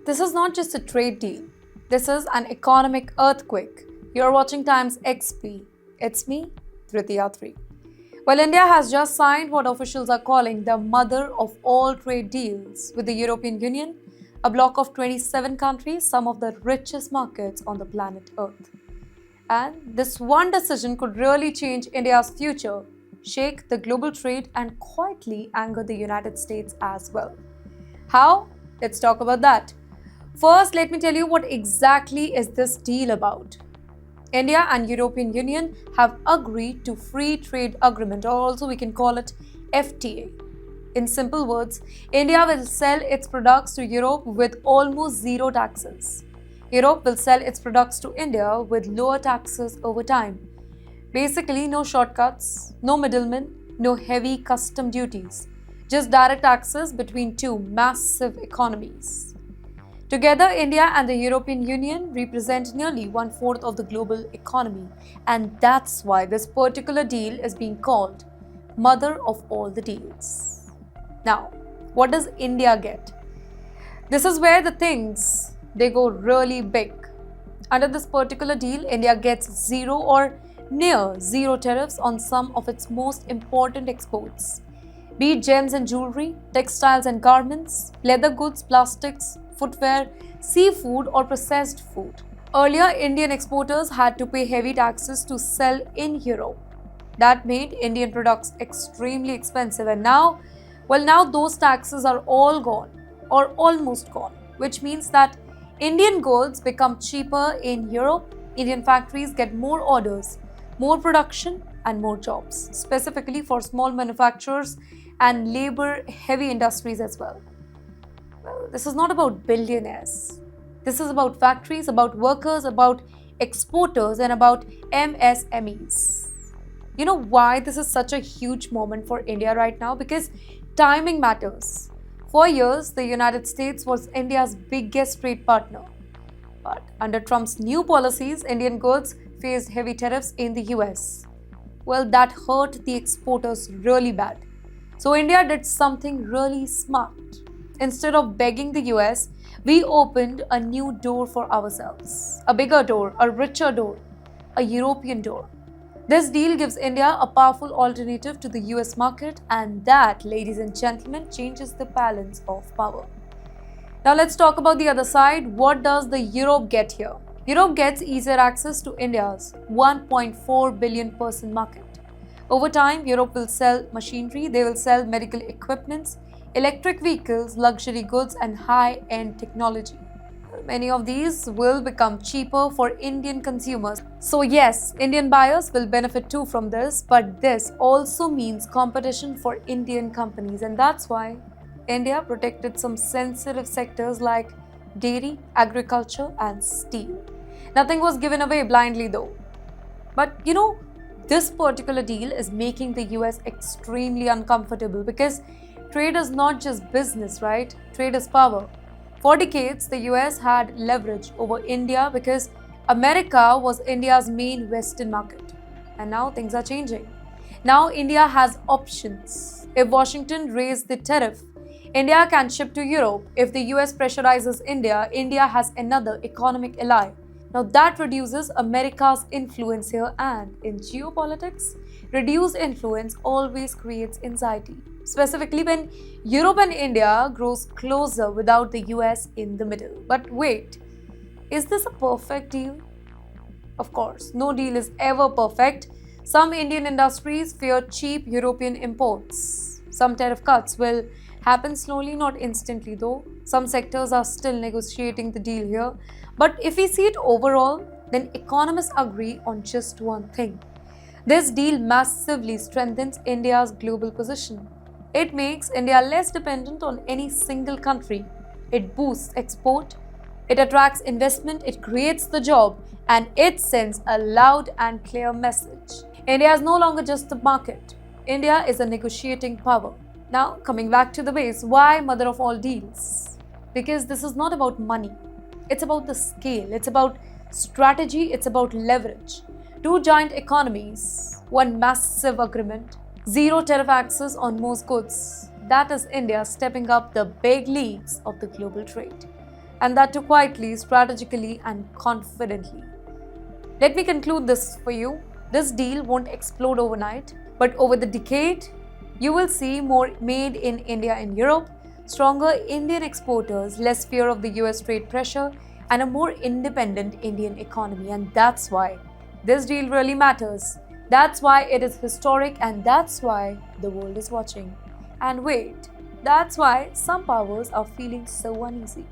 This is not just a trade deal. This is an economic earthquake. You're watching Times XP. It's me, Tritiya 3. Well, India has just signed what officials are calling the mother of all trade deals with the European Union, a bloc of 27 countries, some of the richest markets on the planet Earth. And this one decision could really change India's future, shake the global trade, and quietly anger the United States as well. How? Let's talk about that. First, let me tell you what exactly is this deal about. India and European Union have agreed to free trade agreement, or also we can call it FTA. In simple words, India will sell its products to Europe with almost zero taxes. Europe will sell its products to India with lower taxes over time. Basically, no shortcuts, no middlemen, no heavy custom duties, just direct access between two massive economies. Together, India and the European Union represent nearly one-fourth of the global economy, and that's why this particular deal is being called mother of all the deals. Now, what does India get? This is where the things they go really big. Under this particular deal, India gets zero or near zero tariffs on some of its most important exports, be it gems and jewelry, textiles and garments, leather goods, plastics, footwear, seafood, or processed food. Earlier, Indian exporters had to pay heavy taxes to sell in Europe. That made Indian products extremely expensive, and now those taxes are all gone or almost gone, which means that Indian goods become cheaper in Europe. Indian factories get more orders, more production, and more jobs, specifically for small manufacturers and labor-heavy industries as well. Well, this is not about billionaires. This is about factories, about workers, about exporters, and about MSMEs. You know why this is such a huge moment for India right now? Because timing matters. For years, the United States was India's biggest trade partner. But under Trump's new policies, Indian goods faced heavy tariffs in the US. Well, that hurt the exporters really bad. So India did something really smart. Instead of begging the US, we opened a new door for ourselves. A bigger door, a richer door, a European door. This deal gives India a powerful alternative to the US market, and that, ladies and gentlemen, changes the balance of power. Now let's talk about the other side. What does the Europe get here? Europe gets easier access to India's 1.4 billion person market. Over time, Europe will sell machinery, they will sell medical equipments, electric vehicles, luxury goods, and high-end technology. Many of these will become cheaper for Indian consumers. So yes, Indian buyers will benefit too from this, but this also means competition for Indian companies, and that's why India protected some sensitive sectors like dairy, agriculture, and steel. Nothing was given away blindly though. But this particular deal is making the US extremely uncomfortable because trade is not just business, right? Trade is power. For decades, the US had leverage over India because America was India's main Western market. And now things are changing. Now India has options. If Washington raised the tariff, India can ship to Europe. If the US pressurizes India, India has another economic ally. Now that reduces America's influence here, and in geopolitics, reduced influence always creates anxiety, specifically when Europe and India grows closer without the US in the middle. But wait, is this a perfect deal? Of course, no deal is ever perfect. Some Indian industries fear cheap European imports. Some tariff cuts will happen slowly, not instantly though. Some sectors are still negotiating the deal here. But if we see it overall, then economists agree on just one thing. This deal massively strengthens India's global position. It makes India less dependent on any single country. It boosts export, it attracts investment, it creates the job, and it sends a loud and clear message. India is no longer just a market. India is a negotiating power. Now, coming back to the base, why mother of all deals? Because this is not about money. It's about the scale, it's about strategy, it's about leverage. Two giant economies, one massive agreement, zero tariff access on most goods. That is India stepping up the big leagues of the global trade. and that too quietly, strategically, and confidently. Let me conclude this for you. This deal won't explode overnight, but over the decade, you will see more made in India in Europe, stronger Indian exporters, less fear of the US trade pressure, and a more independent Indian economy. And that's why this deal really matters. That's why it is historic, and that's why the world is watching. And wait, that's why some powers are feeling so uneasy.